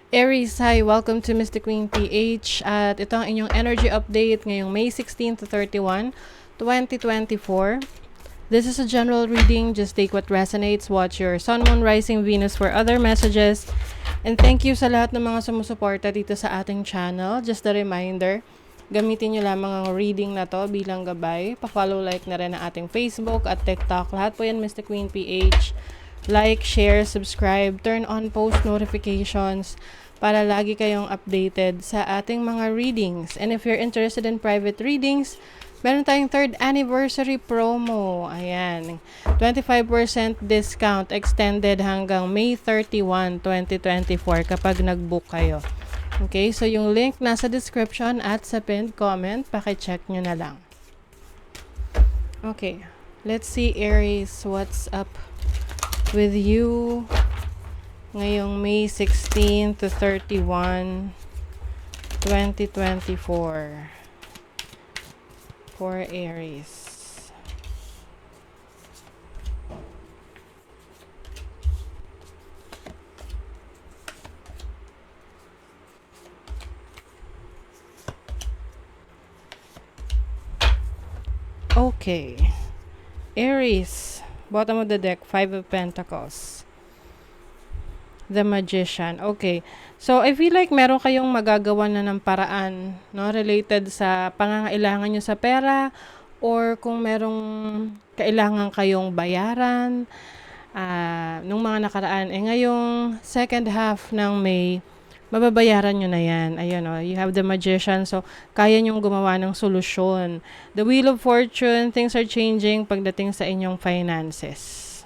Aries, hi! Welcome to Mystic Queen PH at ito ang inyong energy update ngayong May 16 to 31, 2024. This is a general reading. Just take what resonates. Watch your Sun, Moon, Rising, Venus for other messages. And thank you sa lahat ng mga sumusuporta dito sa ating channel. Just a reminder, gamitin nyo lamang ang reading na to bilang gabay. Pa-follow, like na rin ang ating Facebook at TikTok. Lahat po yan Mystic Queen PH. Like, share, subscribe, turn on post notifications para lagi kayong updated sa ating mga readings. And if you're interested in private readings, meron tayong 3rd anniversary promo. Ayan. 25% discount extended hanggang May 31, 2024 kapag nag-book kayo. Okay, so yung link nasa description at sa pinned comment. Paki-check nyo na lang. Okay, let's see Aries, what's up with you ngayong May 16 to 31, 2024 for Aries. Okay, Aries, bottom of the deck, 5 of Pentacles. The Magician. Okay. So, I feel like meron kayong magagawa na ng paraan, no? Related sa pangangailangan nyo sa pera or kung merong kailangan kayong bayaran nung mga nakaraan. Ngayong second half ng May, mababayaran nyo na yan. Ayun, you have the Magician. So, kaya nyong gumawa ng solusyon. The Wheel of Fortune, things are changing pagdating sa inyong finances.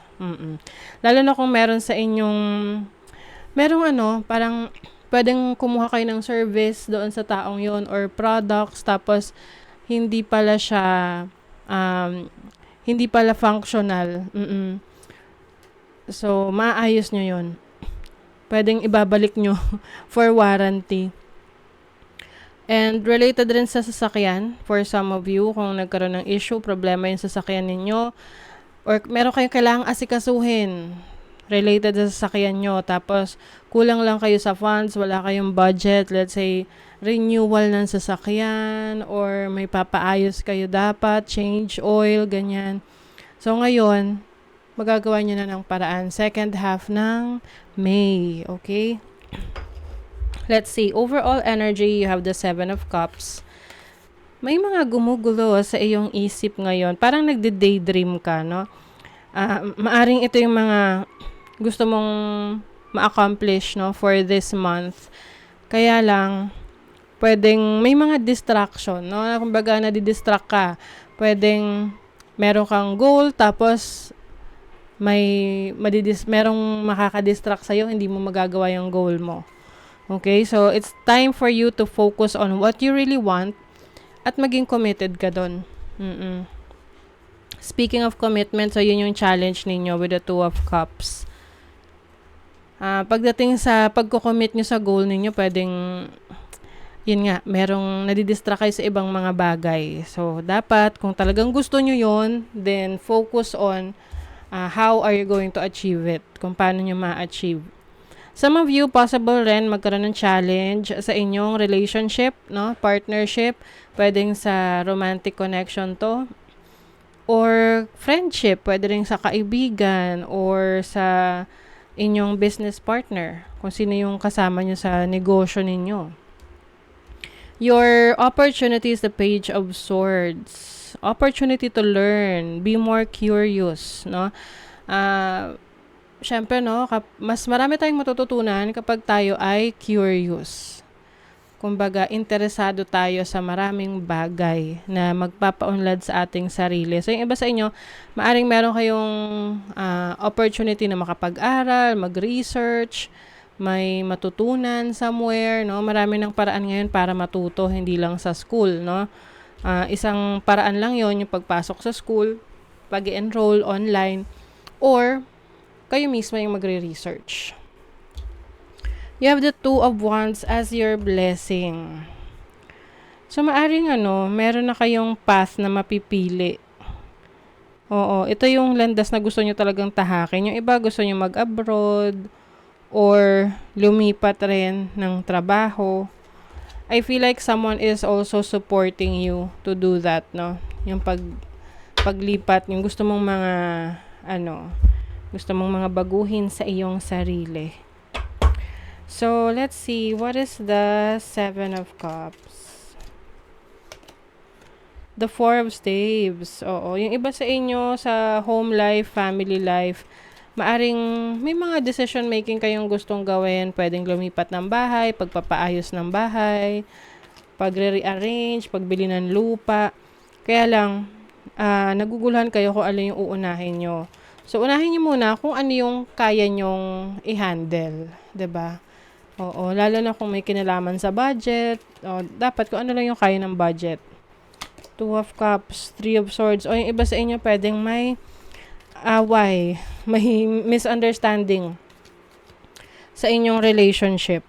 Lalo na kung meron sa inyong merong parang pwedeng kumuha kayo ng service doon sa taong yon or products tapos hindi pala siya hindi pala functional. So, maayos nyo yon. Pwedeng ibabalik nyo for warranty. And related rin sa sasakyan, for some of you, kung nagkaroon ng issue, problema yung sasakyan ninyo, or meron kayong kailangang asikasuhin related sa sasakyan nyo, tapos kulang lang kayo sa funds, wala kayong budget, let's say, renewal ng sasakyan, or may papaayos kayo dapat, change oil, ganyan. So, ngayon, magagawa nyo na ng paraan. Second half ng May, okay? Let's see, overall energy, you have the 7 of Cups. May mga gumugulo sa iyong isip ngayon. Parang nagde-daydream ka, no? Maaring ito yung mga gusto mong ma-accomplish, no, for this month. Kaya lang, pwedeng may mga distraction, no? Kumbaga, nadidistract ka. Pwedeng meron kang goal, tapos merong makakadistract sa'yo, hindi mo magagawa yung goal mo. Okay? So, it's time for you to focus on what you really want at maging committed ka doon. Speaking of commitment, so yun yung challenge ninyo with the 2 of Cups. Pagdating sa pagko-commit nyo sa goal ninyo, pwedeng, yun nga, merong nadidistract kayo sa ibang mga bagay. So, dapat, kung talagang gusto nyo yun, then focus on how are you going to achieve it, kung paano nyo ma-achieve. Some of you, possible rin magkaroon ng challenge sa inyong relationship, no? Partnership, pwedeng sa romantic connection to, or friendship, pwede rin sa kaibigan, or sa inyong business partner, kung sino yung kasama nyo sa negosyo ninyo. Your opportunity is the Page of Swords. Opportunity to learn, be more curious, no? Syempre, no, mas marami tayong matututunan kapag tayo ay curious. Kumbaga, interesado tayo sa maraming bagay na magpapaunlad sa ating sarili. So, yung iba sa inyo, maaring meron kayong opportunity na makapag-aral, mag-research, may matutunan somewhere, no? Marami ng paraan ngayon para matuto, hindi lang sa school, no? Isang paraan lang yon yung pagpasok sa school, pag-enroll online, or kayo mismo yung magre-research. You have the 2 of Wands as your blessing. So, maaring meron na kayong path na mapipili. Oo, ito yung landas na gusto nyo talagang tahakin. Yung iba gusto nyo mag-abroad or lumipat rin ng trabaho. I feel like someone is also supporting you to do that, no? Yung paglipat, yung gusto mong mga gusto mong mga baguhin sa iyong sarili. So, let's see, what is the Seven of Cups? The Four of Staves. Oo, yung iba sa inyo sa home life, family life, maaring may mga decision making kayong gustong gawin. Pwedeng lumipat ng bahay, pagpapaayos ng bahay, pagre-rearrange, pagbili ng lupa. Kaya lang, naguguluhan kayo kung ano yung uunahin nyo. So, unahin nyo muna kung ano yung kaya nyong i-handle. 'Di ba? Oo, lalo na kung may kinalaman sa budget. Dapat kung ano lang yung kaya ng budget. Two of Cups, Three of Swords. O yung iba sa inyo pwedeng may away, may misunderstanding sa inyong relationship.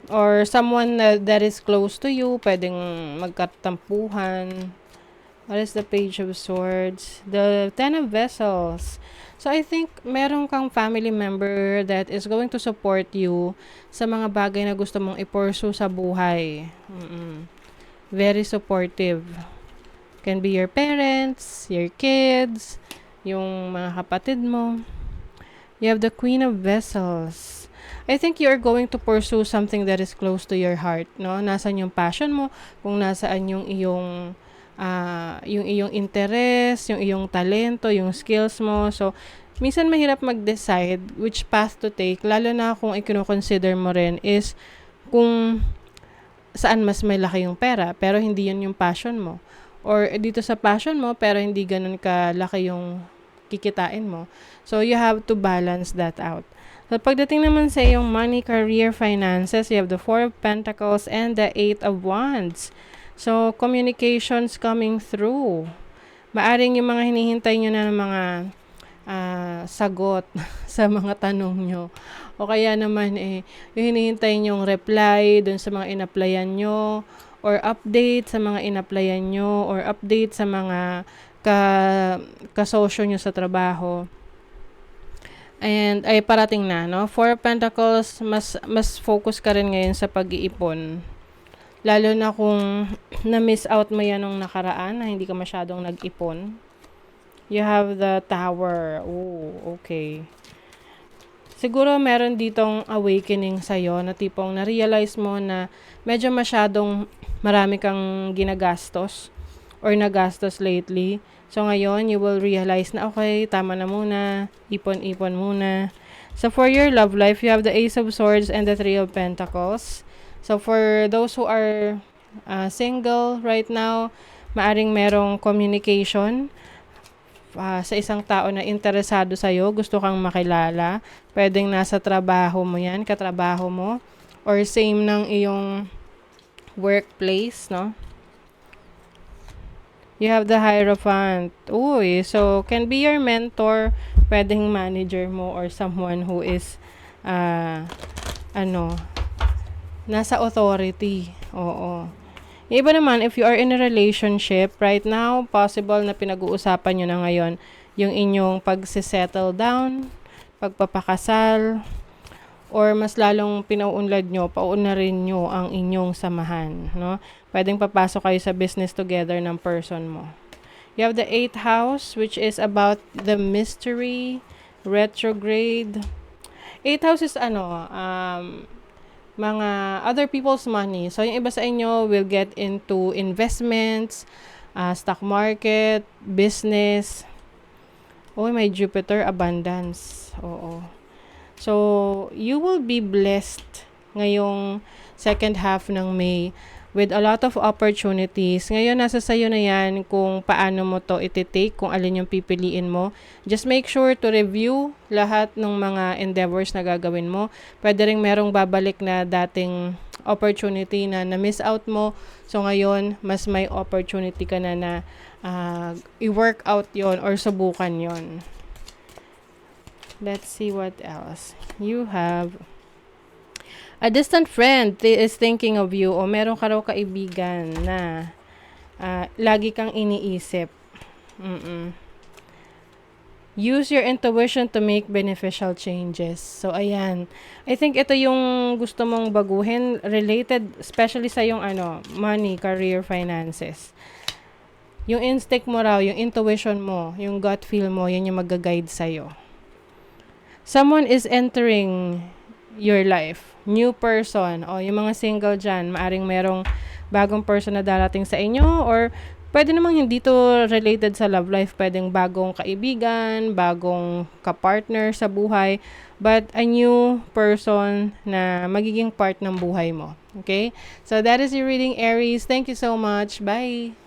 Or someone that is close to you, pwedeng magkatampuhan. What is the Page of Swords? The Ten of Vessels. So, I think meron kang family member that is going to support you sa mga bagay na gusto mong i-pursue sa buhay. Very supportive. Can be your parents, your kids, yung mga kapatid mo. You have the Queen of Vessels. I think you are going to pursue something that is close to your heart, no? Nasaan yung passion mo, kung nasaan yung iyong interest, yung iyong talento, yung skills mo. So, minsan mahirap mag-decide which path to take, lalo na kung i-consider mo rin is kung saan mas may laki yung pera, pero hindi yun yung passion mo. Or dito sa passion mo, pero hindi ganun kalaki yung kikitain mo. So, you have to balance that out. So, pagdating naman sa iyong money, career, finances, you have the Four of Pentacles and the Eight of Wands. So, communications coming through. Maaring yung mga hinihintay nyo na ng mga sagot sa mga tanong nyo. O kaya naman yung hinihintay nyong reply dun sa mga in-applyan nyo, or update sa mga in-applyan nyo, or update sa mga kasosyo nyo sa trabaho. And ay parating na, no? Four of Pentacles, mas focus ka rin ngayon sa pag-iipon. Lalo na kung na-miss out mo yan nung nakaraan na hindi ka masyadong nag-ipon. You have the Tower. Oh, okay. Siguro meron ditong awakening sa'yo na tipong na-realize mo na medyo masyadong marami kang ginagastos or nagastos lately. So ngayon, you will realize na okay, tama na muna, ipon-ipon muna. So for your love life, you have the Ace of Swords and the Three of Pentacles. So, for those who are single right now, maaring merong communication sa isang tao na interesado sa'yo, gusto kang makilala. Pwedeng nasa trabaho mo yan, katrabaho mo, or same ng iyong workplace, no? You have the Hierophant. Uy, so, can be your mentor, pwedeng manager mo, or someone who is, nasa authority. Oo. Yung iba naman, if you are in a relationship, right now, possible na pinag-uusapan nyo na ngayon yung inyong pagsisettle down, pagpapakasal, or mas lalong pinauunlad nyo, paunarin nyo ang inyong samahan. No? Pwedeng papasok kayo sa business together ng person mo. You have the 8th house, which is about the mystery, retrograde. 8th house is mga other people's money. So, yung iba sa inyo will get into investments, stock market, business. May Jupiter, abundance. Oo. So, you will be blessed ngayong second half ng May with a lot of opportunities. Ngayon, nasa sayo na yan kung paano mo to iti-take, kung alin yung pipiliin mo. Just make sure to review lahat ng mga endeavors na gagawin mo. Pwede rin merong babalik na dating opportunity na na-miss out mo. So, ngayon, mas may opportunity ka na i-work out yon or subukan yon. Let's see what else. You have a distant friend is thinking of you, o meron ka raw kaibigan na lagi kang iniisip. Use your intuition to make beneficial changes. So, ayan. I think ito yung gusto mong baguhin related, especially sa yung money, career, finances. Yung instinct mo raw, yung intuition mo, yung gut feel mo, yun yung mag-guide sa'yo. Someone is entering your life. New person. O, yung mga single dyan, maaring merong bagong person na darating sa inyo, or pwede namang hindi to related sa love life. Pwedeng bagong kaibigan, bagong kapartner sa buhay, but a new person na magiging part ng buhay mo. Okay? So, that is your reading, Aries. Thank you so much. Bye!